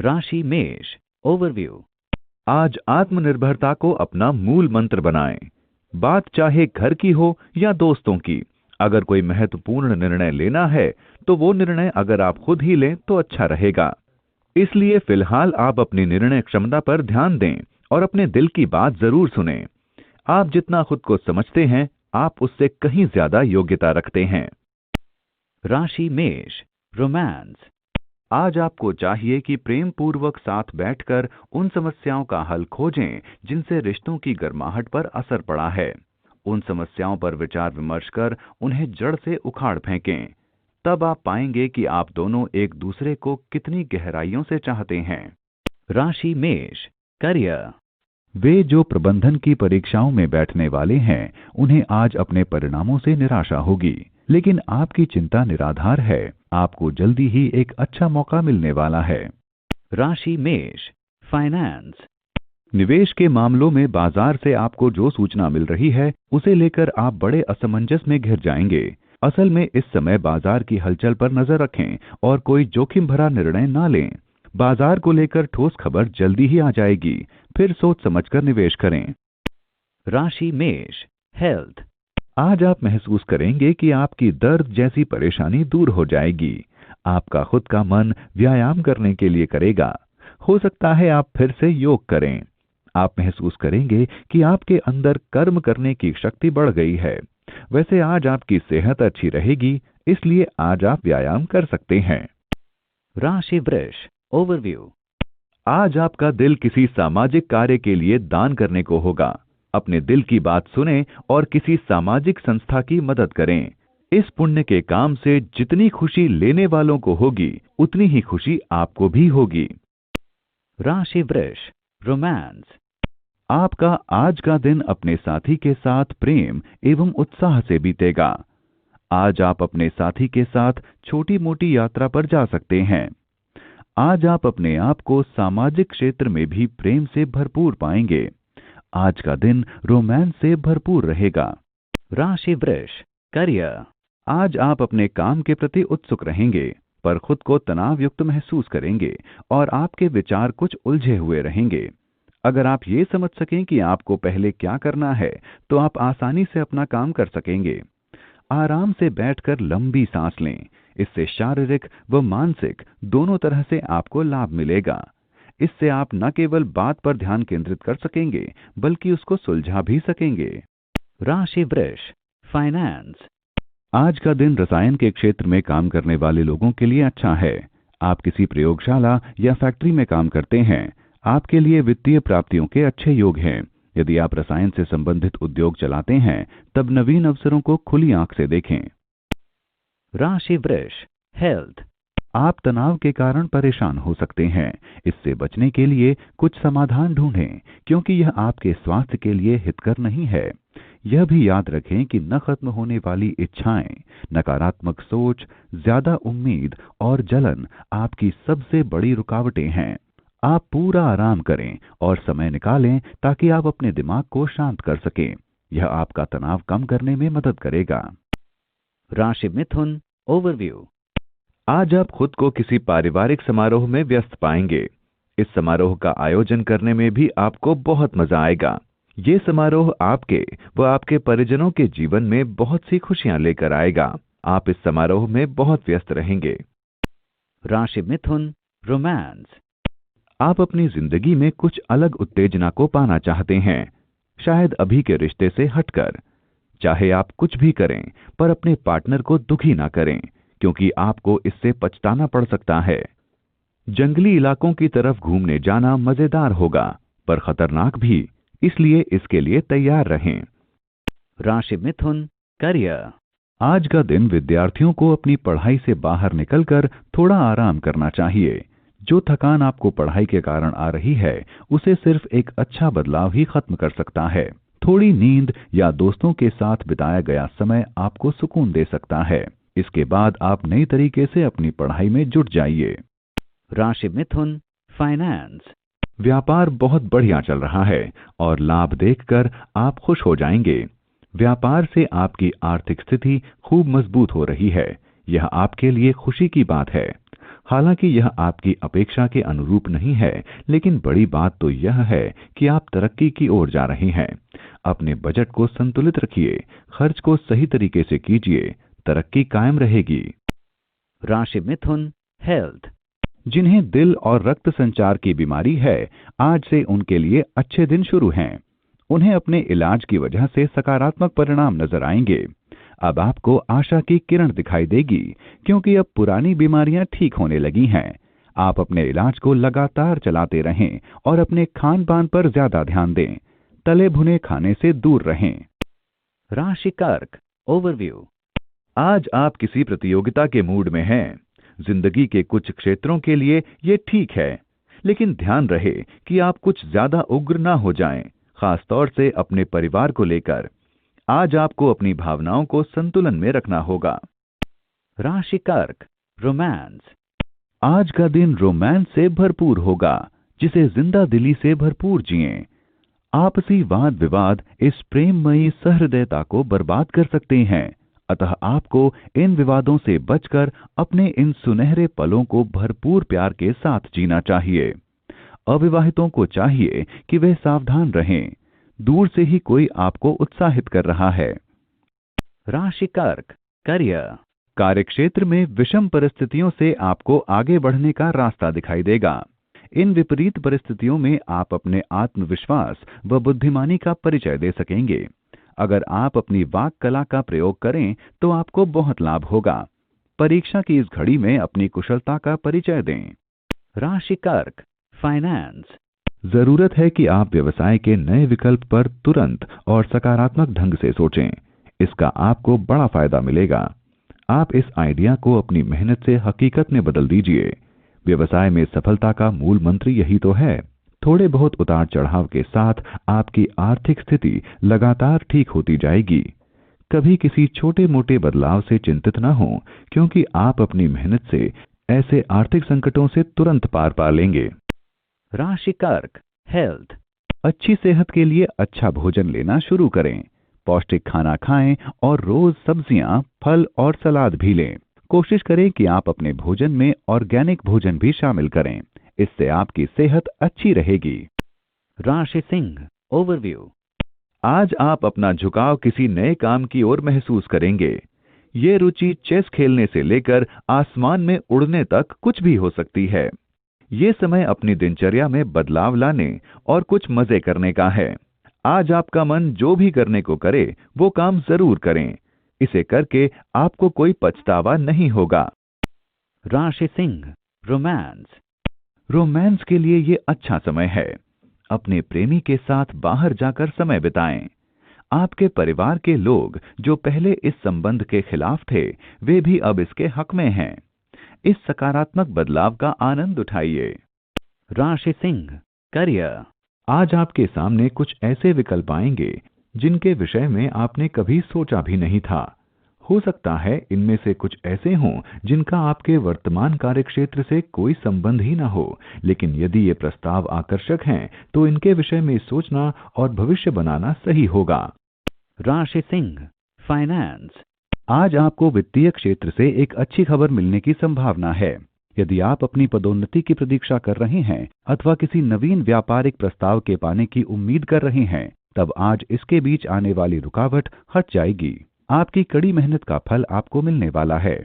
राशि मेष। ओवरव्यू। आज आत्मनिर्भरता को अपना मूल मंत्र बनाएं। बात चाहे घर की हो या दोस्तों की, अगर कोई महत्वपूर्ण निर्णय लेना है तो वो निर्णय अगर आप खुद ही लें तो अच्छा रहेगा। इसलिए फिलहाल आप अपनी निर्णय क्षमता पर ध्यान दें और अपने दिल की बात जरूर सुनें। आप जितना खुद को समझते हैं, आप उससे कहीं ज्यादा योग्यता रखते हैं। राशि मेष। रोमांस। आज आपको चाहिए कि प्रेम पूर्वक साथ बैठकर उन समस्याओं का हल खोजें जिनसे रिश्तों की गर्माहट पर असर पड़ा है। उन समस्याओं पर विचार विमर्श कर उन्हें जड़ से उखाड़ फेंकें। तब आप पाएंगे कि आप दोनों एक दूसरे को कितनी गहराइयों से चाहते हैं। राशि मेष। करियर। वे जो प्रबंधन की परीक्षाओं में बैठने वाले हैं, उन्हें आज अपने परिणामों से निराशा होगी, लेकिन आपकी चिंता निराधार है। आपको जल्दी ही एक अच्छा मौका मिलने वाला है। राशि मेष। फाइनेंस। निवेश के मामलों में बाजार से आपको जो सूचना मिल रही है, उसे लेकर आप बड़े असमंजस में घिर जाएंगे। असल में इस समय बाजार की हलचल पर नजर रखें और कोई जोखिम भरा निर्णय ना लें। बाजार को लेकर ठोस खबर जल्दी ही आ जाएगी, फिर सोच समझकर निवेश करें। राशि मेष। हेल्थ। आज आप महसूस करेंगे कि आपकी दर्द जैसी परेशानी दूर हो जाएगी। आपका खुद का मन व्यायाम करने के लिए करेगा। हो सकता है आप फिर से योग करें। आप महसूस करेंगे कि आपके अंदर कर्म करने की शक्ति बढ़ गई है। वैसे आज आपकी सेहत अच्छी रहेगी, इसलिए आज आप व्यायाम कर सकते हैं। राशि वृष। ओवरव्यू। आज आपका दिल किसी सामाजिक कार्य के लिए दान करने को होगा। अपने दिल की बात सुनें और किसी सामाजिक संस्था की मदद करें। इस पुण्य के काम से जितनी खुशी लेने वालों को होगी, उतनी ही खुशी आपको भी होगी। राशि वृष। रोमांस। आपका आज का दिन अपने साथी के साथ प्रेम एवं उत्साह से बीतेगा। आज आप अपने साथी के साथ छोटी मोटी यात्रा पर जा सकते हैं। आज आप अपने आप को सामाजिक क्षेत्र में भी प्रेम से भरपूर पाएंगे। आज का दिन रोमांस से भरपूर रहेगा। राशि वृष। करियर। आज आप अपने काम के प्रति उत्सुक रहेंगे, पर खुद को तनाव युक्त महसूस करेंगे और आपके विचार कुछ उलझे हुए रहेंगे। अगर आप ये समझ सकें कि आपको पहले क्या करना है, तो आप आसानी से अपना काम कर सकेंगे। आराम से बैठकर लंबी सांस लें। इससे शारीरिक व मानसिक दोनों तरह से आपको लाभ मिलेगा। इससे आप न केवल बात पर ध्यान केंद्रित कर सकेंगे, बल्कि उसको सुलझा भी सकेंगे। राशि वृष। फाइनेंस। आज का दिन रसायन के क्षेत्र में काम करने वाले लोगों के लिए अच्छा है। आप किसी प्रयोगशाला या फैक्ट्री में काम करते हैं, आपके लिए वित्तीय प्राप्तियों के अच्छे योग हैं। यदि आप रसायन से संबंधित उद्योग चलाते हैं, तब नवीन अवसरों को खुली आंख से देखें। राशि वृष। हेल्थ। आप तनाव के कारण परेशान हो सकते हैं। इससे बचने के लिए कुछ समाधान ढूंढें, क्योंकि यह आपके स्वास्थ्य के लिए हितकर नहीं है। यह भी याद रखें कि न खत्म होने वाली इच्छाएं, नकारात्मक सोच, ज्यादा उम्मीद और जलन आपकी सबसे बड़ी रुकावटें हैं। आप पूरा आराम करें और समय निकालें ताकि आप अपने दिमाग को शांत कर सकें। यह आपका तनाव कम करने में मदद करेगा। राशि मिथुन। ओवरव्यू। आज आप खुद को किसी पारिवारिक समारोह में व्यस्त पाएंगे। इस समारोह का आयोजन करने में भी आपको बहुत मजा आएगा। ये समारोह आपके व आपके परिजनों के जीवन में बहुत सी खुशियां लेकर आएगा। आप इस समारोह में बहुत व्यस्त रहेंगे। राशि मिथुन। रोमांस। आप अपनी जिंदगी में कुछ अलग उत्तेजना को पाना चाहते हैं, शायद अभी के रिश्ते से हटकर। चाहे आप कुछ भी करें, पर अपने पार्टनर को दुखी ना करें, क्योंकि आपको इससे पछताना पड़ सकता है। जंगली इलाकों की तरफ घूमने जाना मजेदार होगा, पर खतरनाक भी, इसलिए इसके लिए तैयार रहें। राशि मिथुन। करियर। आज का दिन विद्यार्थियों को अपनी पढ़ाई से बाहर निकलकर थोड़ा आराम करना चाहिए। जो थकान आपको पढ़ाई के कारण आ रही है, उसे सिर्फ एक अच्छा बदलाव ही खत्म कर सकता है। थोड़ी नींद या दोस्तों के साथ बिताया गया समय आपको सुकून दे सकता है। इसके बाद आप नई तरीके से अपनी पढ़ाई में जुट जाइए। राशि मिथुन। फाइनेंस। व्यापार बहुत बढ़िया चल रहा है और लाभ देखकर आप खुश हो जाएंगे। व्यापार से आपकी आर्थिक स्थिति खूब मजबूत हो रही है। यह आपके लिए खुशी की बात है। हालांकि यह आपकी अपेक्षा के अनुरूप नहीं है, लेकिन बड़ी बात तो यह है कि आप तरक्की की ओर जा रहे हैं। अपने बजट को संतुलित रखिए, खर्च को सही तरीके से कीजिए, तरक्की कायम रहेगी। राशि मिथुन, हेल्थ। जिन्हें दिल और रक्त संचार की बीमारी है, आज से उनके लिए अच्छे दिन शुरू हैं। उन्हें अपने इलाज की वजह से सकारात्मक परिणाम नजर आएंगे। अब आपको आशा की किरण दिखाई देगी, क्योंकि अब पुरानी बीमारियां ठीक होने लगी हैं। आप अपने इलाज को लगातार चलाते रहें और अपने खान पान पर ज्यादा ध्यान दें। तले भुने खाने से दूर रहें। राशि कर्क, ओवरव्यू। आज आप किसी प्रतियोगिता के मूड में हैं। जिंदगी के कुछ क्षेत्रों के लिए ये ठीक है, लेकिन ध्यान रहे कि आप कुछ ज्यादा उग्र ना हो जाएं, खासतौर से अपने परिवार को लेकर। आज आपको अपनी भावनाओं को संतुलन में रखना होगा। राशि कर्क, रोमांस। आज का दिन रोमांस से भरपूर होगा, जिसे जिंदा दिली से भरपूर जिएं। आपसी वाद विवाद इस प्रेममयी सहृदयता को बर्बाद कर सकते हैं, अतः आपको इन विवादों से बचकर अपने इन सुनहरे पलों को भरपूर प्यार के साथ जीना चाहिए। अविवाहितों को चाहिए कि वे सावधान रहें, दूर से ही कोई आपको उत्साहित कर रहा है। राशि कर्क, करियर। कार्यक्षेत्र में विषम परिस्थितियों से आपको आगे बढ़ने का रास्ता दिखाई देगा। इन विपरीत परिस्थितियों में आप अपने आत्मविश्वास व बुद्धिमानी का परिचय दे सकेंगे। अगर आप अपनी वाक कला का प्रयोग करें तो आपको बहुत लाभ होगा। परीक्षा की इस घड़ी में अपनी कुशलता का परिचय दें। राशि कर्क, फाइनेंस। जरूरत है कि आप व्यवसाय के नए विकल्प पर तुरंत और सकारात्मक ढंग से सोचें। इसका आपको बड़ा फायदा मिलेगा। आप इस आइडिया को अपनी मेहनत से हकीकत में बदल दीजिए। व्यवसाय में सफलता का मूल मंत्र यही तो है। थोड़े बहुत उतार चढ़ाव के साथ आपकी आर्थिक स्थिति लगातार ठीक होती जाएगी। कभी किसी छोटे मोटे बदलाव से चिंतित न हो, क्योंकि आप अपनी मेहनत से ऐसे आर्थिक संकटों से तुरंत पार पा लेंगे। राशि कर्क, हेल्थ। अच्छी सेहत के लिए अच्छा भोजन लेना शुरू करें। पौष्टिक खाना खाएं और रोज सब्जियां, फल और सलाद भी लें। कोशिश करें कि आप अपने भोजन में ऑर्गेनिक भोजन भी शामिल करें। इससे आपकी सेहत अच्छी रहेगी। राशि सिंह, ओवरव्यू। आज आप अपना झुकाव किसी नए काम की ओर महसूस करेंगे। ये रुचि चेस खेलने से लेकर आसमान में उड़ने तक कुछ भी हो सकती है। ये समय अपनी दिनचर्या में बदलाव लाने और कुछ मजे करने का है। आज आपका मन जो भी करने को करे वो काम जरूर करें। इसे करके आपको कोई पछतावा नहीं होगा। राशि सिंह, रोमांस। रोमांस के लिए ये अच्छा समय है। अपने प्रेमी के साथ बाहर जाकर समय बिताएं। आपके परिवार के लोग जो पहले इस संबंध के खिलाफ थे, वे भी अब इसके हक में हैं। इस सकारात्मक बदलाव का आनंद उठाइए। राशि सिंह, करियर। आज आपके सामने कुछ ऐसे विकल्प आएंगे जिनके विषय में आपने कभी सोचा भी नहीं था। हो सकता है इनमें से कुछ ऐसे हों जिनका आपके वर्तमान कार्यक्षेत्र से कोई संबंध ही न हो, लेकिन यदि ये प्रस्ताव आकर्षक हैं तो इनके विषय में सोचना और भविष्य बनाना सही होगा। राशि सिंह, फाइनेंस। आज आपको वित्तीय क्षेत्र से एक अच्छी खबर मिलने की संभावना है। यदि आप अपनी पदोन्नति की प्रतीक्षा कर रहे हैं अथवा किसी नवीन व्यापारिक प्रस्ताव के पाने की उम्मीद कर रहे हैं, तब आज इसके बीच आने वाली रुकावट हट जाएगी। आपकी कड़ी मेहनत का फल आपको मिलने वाला है।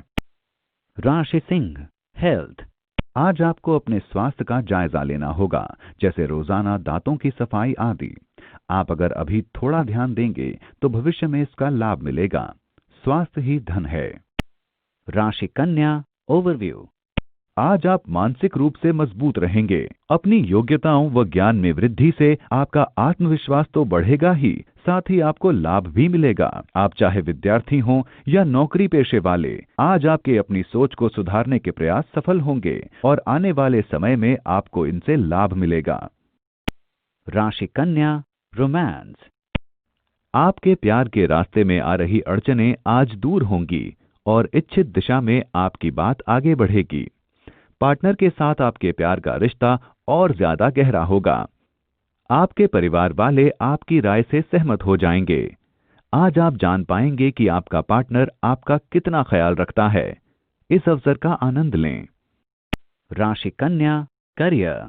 राशि सिंह, हेल्थ। आज आपको अपने स्वास्थ्य का जायजा लेना होगा, जैसे रोजाना दांतों की सफाई आदि। आप अगर अभी थोड़ा ध्यान देंगे तो भविष्य में इसका लाभ मिलेगा। स्वास्थ्य ही धन है। राशि कन्या, ओवरव्यू। आज आप मानसिक रूप से मजबूत रहेंगे। अपनी योग्यताओं व ज्ञान में वृद्धि से आपका आत्मविश्वास तो बढ़ेगा ही, साथ ही आपको लाभ भी मिलेगा। आप चाहे विद्यार्थी हों या नौकरी पेशे वाले, आज आपके अपनी सोच को सुधारने के प्रयास सफल होंगे और आने वाले समय में आपको इनसे लाभ मिलेगा। राशि कन्या, रोमांस। आपके प्यार के रास्ते में आ रही अड़चनें आज दूर होंगी और इच्छित दिशा में आपकी बात आगे बढ़ेगी। पार्टनर के साथ आपके प्यार का रिश्ता और ज्यादा गहरा होगा। आपके परिवार वाले आपकी राय से सहमत हो जाएंगे। आज आप जान पाएंगे कि आपका पार्टनर आपका कितना ख्याल रखता है। इस अवसर का आनंद लें। राशि कन्या, करियर।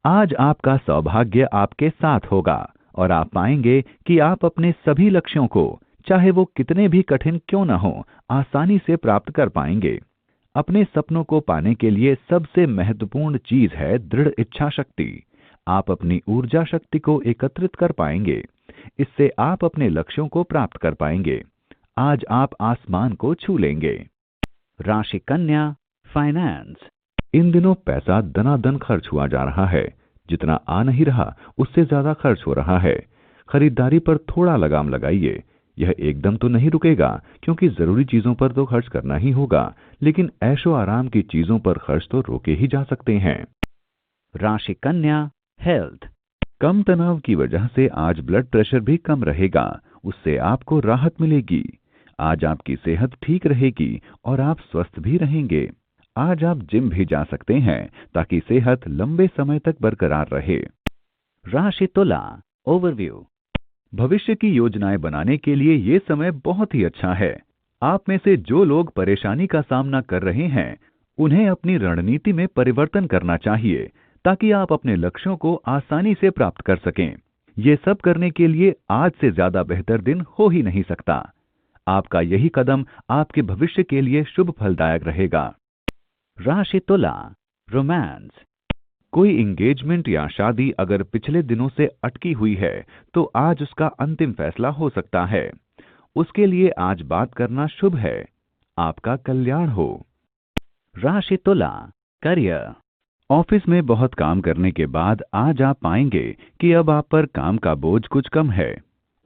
आज आपका सौभाग्य आपके साथ होगा और आप पाएंगे कि आप अपने सभी लक्ष्यों को, चाहे वो कितने भी कठिन क्यों न हो, आसानी से प्राप्त कर पाएंगे। अपने सपनों को पाने के लिए सबसे महत्वपूर्ण चीज है दृढ़ इच्छा शक्ति। आप अपनी ऊर्जा शक्ति को एकत्रित कर पाएंगे। इससे आप अपने लक्ष्यों को प्राप्त कर पाएंगे। आज आप आसमान को छू लेंगे। राशि कन्या, फाइनेंस। इन दिनों पैसा दनादन खर्च हुआ जा रहा है। जितना आ नहीं रहा उससे ज्यादा खर्च हो रहा है। खरीदारी पर थोड़ा लगाम लगाइए। यह एकदम तो नहीं रुकेगा, क्योंकि जरूरी चीजों पर तो खर्च करना ही होगा, लेकिन ऐशो आराम की चीजों पर खर्च तो रोके ही जा सकते हैं। राशि कन्या, हेल्थ। कम तनाव की वजह से आज ब्लड प्रेशर भी कम रहेगा। उससे आपको राहत मिलेगी। आज आपकी सेहत ठीक रहेगी और आप स्वस्थ भी रहेंगे। आज आप जिम भी जा सकते हैं ताकि सेहत लंबे समय तक बरकरार रहे। राशि तुला, ओवरव्यू। भविष्य की योजनाएं बनाने के लिए ये समय बहुत ही अच्छा है। आप में से जो लोग परेशानी का सामना कर रहे हैं, उन्हें अपनी रणनीति में परिवर्तन करना चाहिए ताकि आप अपने लक्ष्यों को आसानी से प्राप्त कर सकें। ये सब करने के लिए आज से ज्यादा बेहतर दिन हो ही नहीं सकता। आपका यही कदम आपके भविष्य के लिए शुभ फलदायक रहेगा। राशि तुला, रोमांस। कोई एंगेजमेंट या शादी अगर पिछले दिनों से अटकी हुई है, तो आज उसका अंतिम फैसला हो सकता है। उसके लिए आज बात करना शुभ है। आपका कल्याण हो। राशि तुला, करियर। ऑफिस में बहुत काम करने के बाद आज आप पाएंगे कि अब आप पर काम का बोझ कुछ कम है।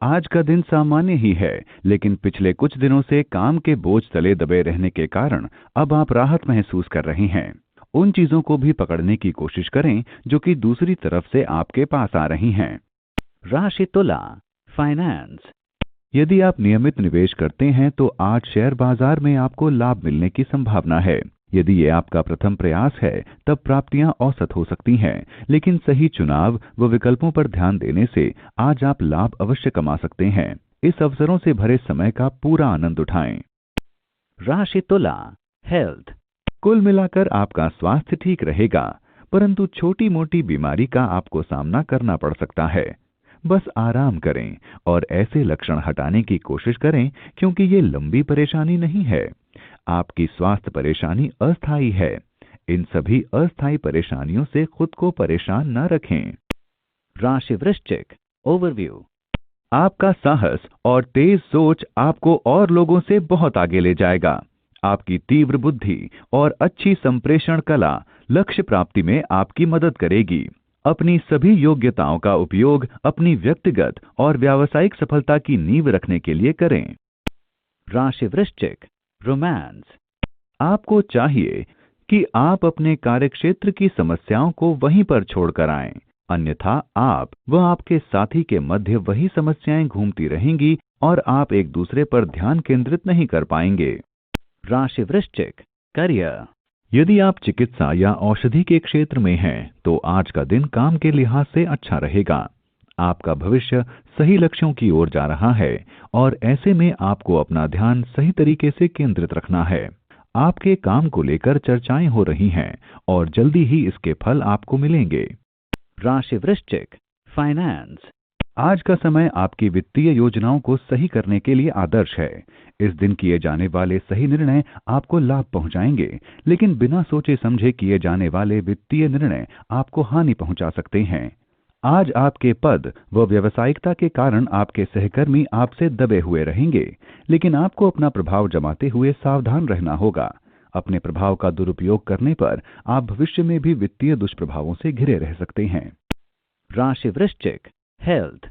आज का दिन सामान्य ही है, लेकिन पिछले कुछ दिनों से काम के बोझ तले दबे रहने के कारण अब आप राहत महसूस कर रहे हैं। उन चीजों को भी पकड़ने की कोशिश करें जो कि दूसरी तरफ से आपके पास आ रही हैं। राशि तुला, फाइनेंस। यदि आप नियमित निवेश करते हैं तो आज शेयर बाजार में आपको लाभ मिलने की संभावना है। यदि ये आपका प्रथम प्रयास है, तब प्राप्तियां औसत हो सकती हैं, लेकिन सही चुनाव व विकल्पों पर ध्यान देने से आज आप लाभ अवश्य कमा सकते हैं। इस अवसरों से भरे समय का पूरा आनंद उठाएं। राशि तुला, हेल्थ। कुल मिलाकर आपका स्वास्थ्य ठीक रहेगा, परंतु छोटी मोटी बीमारी का आपको सामना करना पड़ सकता है। बस आराम करें और ऐसे लक्षण हटाने की कोशिश करें, क्योंकि ये लंबी परेशानी नहीं है। आपकी स्वास्थ्य परेशानी अस्थायी है। इन सभी अस्थायी परेशानियों से खुद को परेशान न रखें। राशि वृश्चिक, ओवरव्यू। आपका साहस और तेज सोच आपको और लोगों से बहुत आगे ले जाएगा। आपकी तीव्र बुद्धि और अच्छी संप्रेषण कला लक्ष्य प्राप्ति में आपकी मदद करेगी। अपनी सभी योग्यताओं का उपयोग अपनी व्यक्तिगत और व्यावसायिक सफलता की नींव रखने के लिए करें। राशि वृश्चिक, रोमांस। आपको चाहिए कि आप अपने कार्यक्षेत्र की समस्याओं को वहीं पर छोड़कर आएं, अन्यथा आप व आपके साथी के मध्य वही समस्याएं घूमती रहेंगी और आप एक दूसरे पर ध्यान केंद्रित नहीं कर पाएंगे। राशि वृश्चिक, करियर। यदि आप चिकित्सा या औषधि के क्षेत्र में हैं, तो आज का दिन काम के लिहाज से अच्छा रहेगा। आपका भविष्य सही लक्ष्यों की ओर जा रहा है और ऐसे में आपको अपना ध्यान सही तरीके से केंद्रित रखना है। आपके काम को लेकर चर्चाएं हो रही हैं और जल्दी ही इसके फल आपको मिलेंगे। राशि वृश्चिक, फाइनेंस। आज का समय आपकी वित्तीय योजनाओं को सही करने के लिए आदर्श है। इस दिन किए जाने वाले सही निर्णय आपको लाभ पहुंचाएंगे, लेकिन बिना सोचे समझे किए जाने वाले वित्तीय निर्णय आपको हानि पहुंचा सकते हैं। आज आपके पद व व्यावसायिकता के कारण आपके सहकर्मी आपसे दबे हुए रहेंगे, लेकिन आपको अपना प्रभाव जमाते हुए सावधान रहना होगा। अपने प्रभाव का दुरुपयोग करने पर आप भविष्य में भी वित्तीय दुष्प्रभावों से घिरे रह सकते हैं। राशि वृश्चिक, हेल्थ।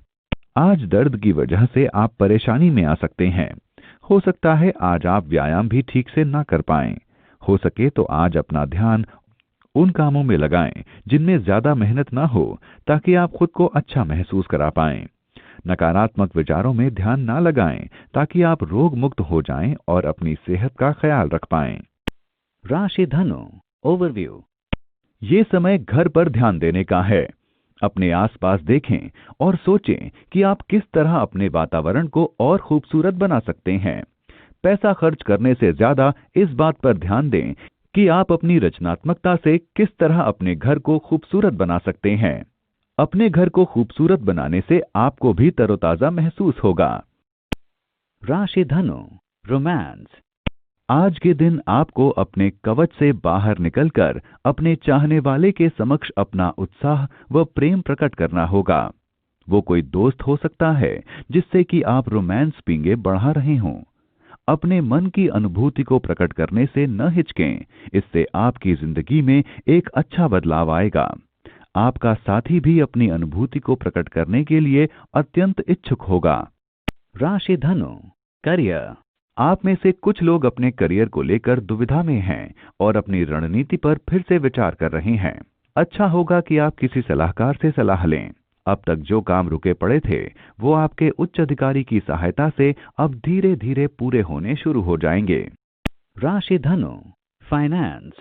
आज दर्द की वजह से आप परेशानी में आ सकते हैं। हो सकता है आज आप व्यायाम भी ठीक से ना कर पाएं। हो सके तो आज अपना ध्यान उन कामों में लगाएं जिनमें ज्यादा मेहनत ना हो, ताकि आप खुद को अच्छा महसूस करा पाएं। नकारात्मक विचारों में ध्यान ना लगाएं, ताकि आप रोग मुक्त हो जाएं और अपनी सेहत का ख्याल रख पाएं। राशि धनु, ओवरव्यू। ये समय घर पर ध्यान देने का है। अपने आसपास देखें और सोचें कि आप किस तरह अपने वातावरण को और खूबसूरत बना सकते हैं। पैसा खर्च करने से ज्यादा इस बात पर ध्यान दें कि आप अपनी रचनात्मकता से किस तरह अपने घर को खूबसूरत बना सकते हैं। अपने घर को खूबसूरत बनाने से आपको भी तरोताजा महसूस होगा। राशि धनु, रोमांस। आज के दिन आपको अपने कवच से बाहर निकलकर अपने चाहने वाले के समक्ष अपना उत्साह व प्रेम प्रकट करना होगा। वो कोई दोस्त हो सकता है जिससे कि आप रोमांस पींगे बढ़ा रहे हों। अपने मन की अनुभूति को प्रकट करने से न हिचकें, इससे आपकी जिंदगी में एक अच्छा बदलाव आएगा। आपका साथी भी अपनी अनुभूति को प्रकट करने के लिए अत्यंत इच्छुक होगा। राशि धनु, करियर। आप में से कुछ लोग अपने करियर को लेकर दुविधा में हैं और अपनी रणनीति पर फिर से विचार कर रहे हैं। अच्छा होगा कि आप किसी सलाहकार से सलाह लें। अब तक जो काम रुके पड़े थे वो आपके उच्च अधिकारी की सहायता से अब धीरे धीरे पूरे होने शुरू हो जाएंगे। राशि धनु, फाइनेंस।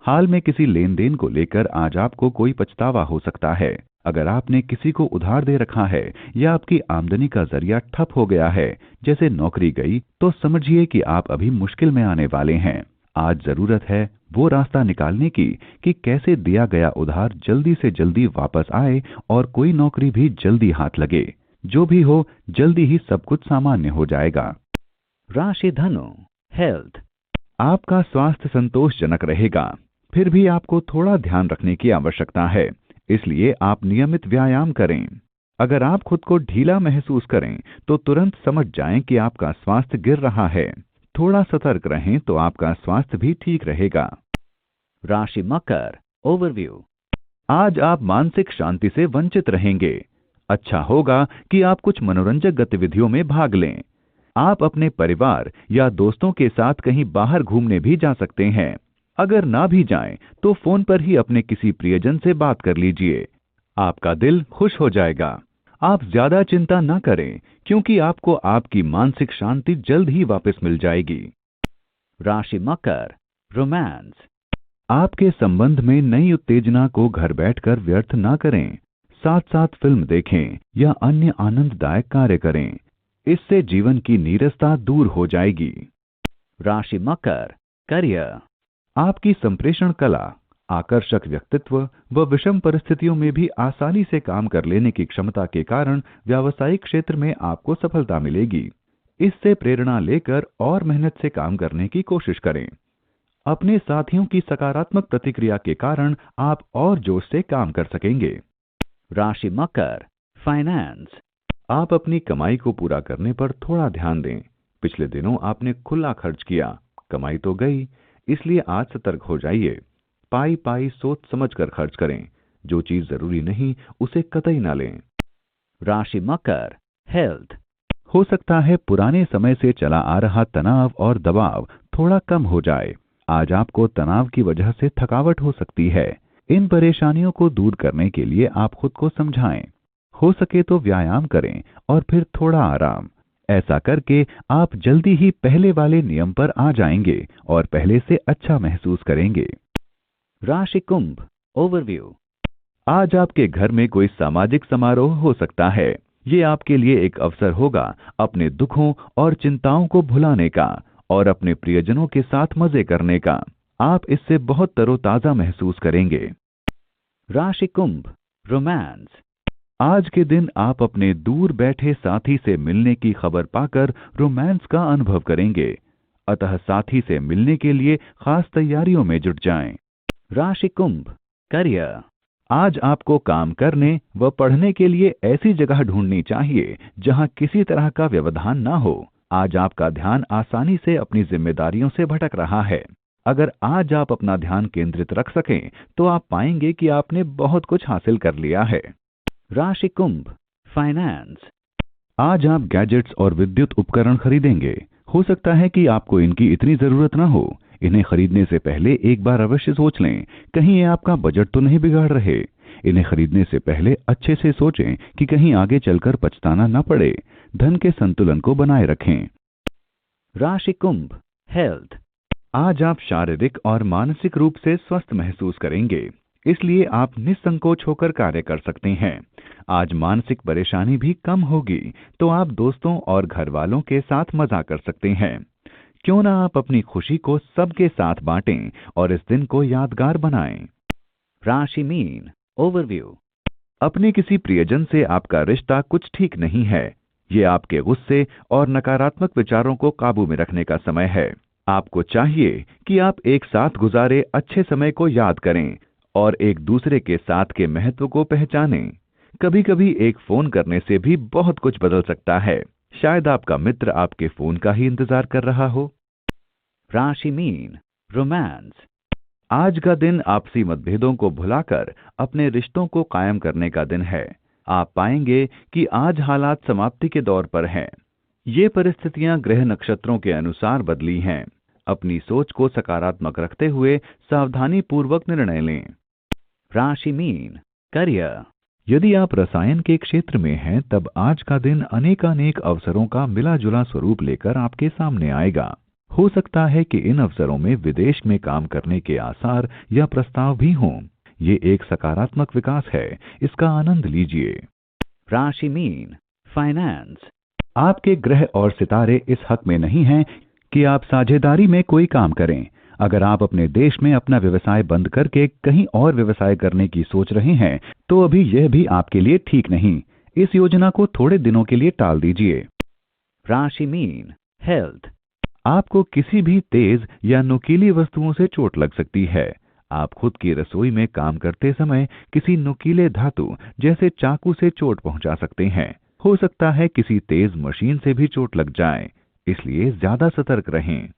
हाल में किसी लेन देन को लेकर आज आपको कोई पछतावा हो सकता है। अगर आपने किसी को उधार दे रखा है या आपकी आमदनी का जरिया ठप हो गया है, जैसे नौकरी गई, तो समझिए कि आप अभी मुश्किल में आने वाले हैं। आज जरूरत है वो रास्ता निकालने की कि कैसे दिया गया उधार जल्दी से जल्दी वापस आए और कोई नौकरी भी जल्दी हाथ लगे। जो भी हो, जल्दी ही सब कुछ सामान्य हो जाएगा। राशि धनु, हेल्थ। आपका स्वास्थ्य संतोषजनक रहेगा, फिर भी आपको थोड़ा ध्यान रखने की आवश्यकता है, इसलिए आप नियमित व्यायाम करें। अगर आप खुद को ढीला महसूस करें तो तुरंत समझ जाएं कि आपका स्वास्थ्य गिर रहा है। थोड़ा सतर्क रहें तो आपका स्वास्थ्य भी ठीक रहेगा। राशि मकर, ओवरव्यू। आज आप मानसिक शांति से वंचित रहेंगे। अच्छा होगा कि आप कुछ मनोरंजक गतिविधियों में भाग लें। आप अपने परिवार या दोस्तों के साथ कहीं बाहर घूमने भी जा सकते हैं। अगर ना भी जाएं तो फोन पर ही अपने किसी प्रियजन से बात कर लीजिए। आपका दिल खुश हो जाएगा। आप ज्यादा चिंता न करें क्योंकि आपको आपकी मानसिक शांति जल्द ही वापस मिल जाएगी। राशि मकर, रोमांस। आपके संबंध में नई उत्तेजना को घर बैठकर व्यर्थ ना करें। साथ साथ फिल्म देखें या अन्य आनंददायक कार्य करें। इससे जीवन की नीरसता दूर हो जाएगी। राशि मकर, करियर। आपकी संप्रेषण कला, आकर्षक व्यक्तित्व व विषम परिस्थितियों में भी आसानी से काम कर लेने की क्षमता के कारण व्यावसायिक क्षेत्र में आपको सफलता मिलेगी। इससे प्रेरणा लेकर और मेहनत से काम करने की कोशिश करें। अपने साथियों की सकारात्मक प्रतिक्रिया के कारण आप और जोश से काम कर सकेंगे। राशि मकर, फाइनेंस। आप अपनी कमाई को पूरा करने पर थोड़ा ध्यान दें। पिछले दिनों आपने खुला खर्च किया, कमाई तो गई, इसलिए आज सतर्क हो जाइए। पाई पाई सोच समझ कर खर्च करें। जो चीज जरूरी नहीं उसे कतई ना लें। राशि मकर, हेल्थ। हो सकता है पुराने समय से चला आ रहा तनाव और दबाव थोड़ा कम हो जाए। आज आपको तनाव की वजह से थकावट हो सकती है। इन परेशानियों को दूर करने के लिए आप खुद को समझाएं। हो सके तो व्यायाम करें और फिर थोड़ा आराम। ऐसा करके आप जल्दी ही पहले वाले नियम पर आ जाएंगे और पहले से अच्छा महसूस करेंगे। राशि कुंभ, ओवरव्यू। आज आपके घर में कोई सामाजिक समारोह हो सकता है। ये आपके लिए एक अवसर होगा अपने दुखों और चिंताओं को भुलाने का और अपने प्रियजनों के साथ मजे करने का। आप इससे बहुत तरोताजा महसूस करेंगे। राशि कुंभ, रोमांस। आज के दिन आप अपने दूर बैठे साथी से मिलने की खबर पाकर रोमांस का अनुभव करेंगे। अतः साथी से मिलने के लिए खास तैयारियों में जुट जाएं। राशि कुंभ, करियर। आज आपको काम करने व पढ़ने के लिए ऐसी जगह ढूंढनी चाहिए जहां किसी तरह का व्यवधान ना हो। आज आपका ध्यान आसानी से अपनी जिम्मेदारियों से भटक रहा है। अगर आज आप अपना ध्यान केंद्रित रख सकें तो आप पाएंगे कि आपने बहुत कुछ हासिल कर लिया है। राशि कुंभ, फाइनेंस। आज आप गैजेट्स और विद्युत उपकरण खरीदेंगे। हो सकता है कि आपको इनकी इतनी जरूरत ना हो। इन्हें खरीदने से पहले एक बार अवश्य सोच लें, कहीं ये आपका बजट तो नहीं बिगाड़ रहे। इन्हें खरीदने से पहले अच्छे से सोचें कि कहीं आगे चलकर पछताना न पड़े। धन के संतुलन को बनाए रखें। राशि कुंभ, हेल्थ। आज आप शारीरिक और मानसिक रूप से स्वस्थ महसूस करेंगे, इसलिए आप निसंकोच होकर कार्य कर सकते हैं। आज मानसिक परेशानी भी कम होगी तो आप दोस्तों और घर वालों के साथ मजा कर सकते हैं। क्यों ना आप अपनी खुशी को सबके साथ बांटें और इस दिन को यादगार बनाएं। राशि मीन ओवरव्यू। अपने किसी प्रियजन से आपका रिश्ता कुछ ठीक नहीं है। ये आपके गुस्से और नकारात्मक विचारों को काबू में रखने का समय है। आपको चाहिए कि आप एक साथ गुजारे अच्छे समय को याद करें और एक दूसरे के साथ के महत्व को पहचानें। कभी कभी एक फोन करने से भी बहुत कुछ बदल सकता है। शायद आपका मित्र आपके फोन का ही इंतजार कर रहा हो। राशि मीन रोमांस। आज का दिन आपसी मतभेदों को भुलाकर अपने रिश्तों को कायम करने का दिन है। आप पाएंगे कि आज हालात समाप्ति के दौर पर हैं। ये परिस्थितियां ग्रह नक्षत्रों के अनुसार बदली हैं। अपनी सोच को सकारात्मक रखते हुए सावधानी पूर्वक निर्णय लें। राशि मीन करियर। यदि आप रसायन के क्षेत्र में हैं, तब आज का दिन अनेकानेक अवसरों का मिला जुला स्वरूप लेकर आपके सामने आएगा। हो सकता है कि इन अवसरों में विदेश में काम करने के आसार या प्रस्ताव भी हों। ये एक सकारात्मक विकास है, इसका आनंद लीजिए। राशि मीन फाइनेंस। आपके ग्रह और सितारे इस हक में नहीं हैं कि आप साझेदारी में कोई काम करें। अगर आप अपने देश में अपना व्यवसाय बंद करके कहीं और व्यवसाय करने की सोच रहे हैं, तो अभी यह भी आपके लिए ठीक नहीं। इस योजना को थोड़े दिनों के लिए टाल दीजिए। राशि मीन हेल्थ। आपको किसी भी तेज या नुकीली वस्तुओं से चोट लग सकती है। आप खुद की रसोई में काम करते समय किसी नुकीले धातु जैसे चाकू से चोट पहुंचा सकते हैं। हो सकता है किसी तेज मशीन से भी चोट लग जाए, इसलिए ज्यादा सतर्क रहें।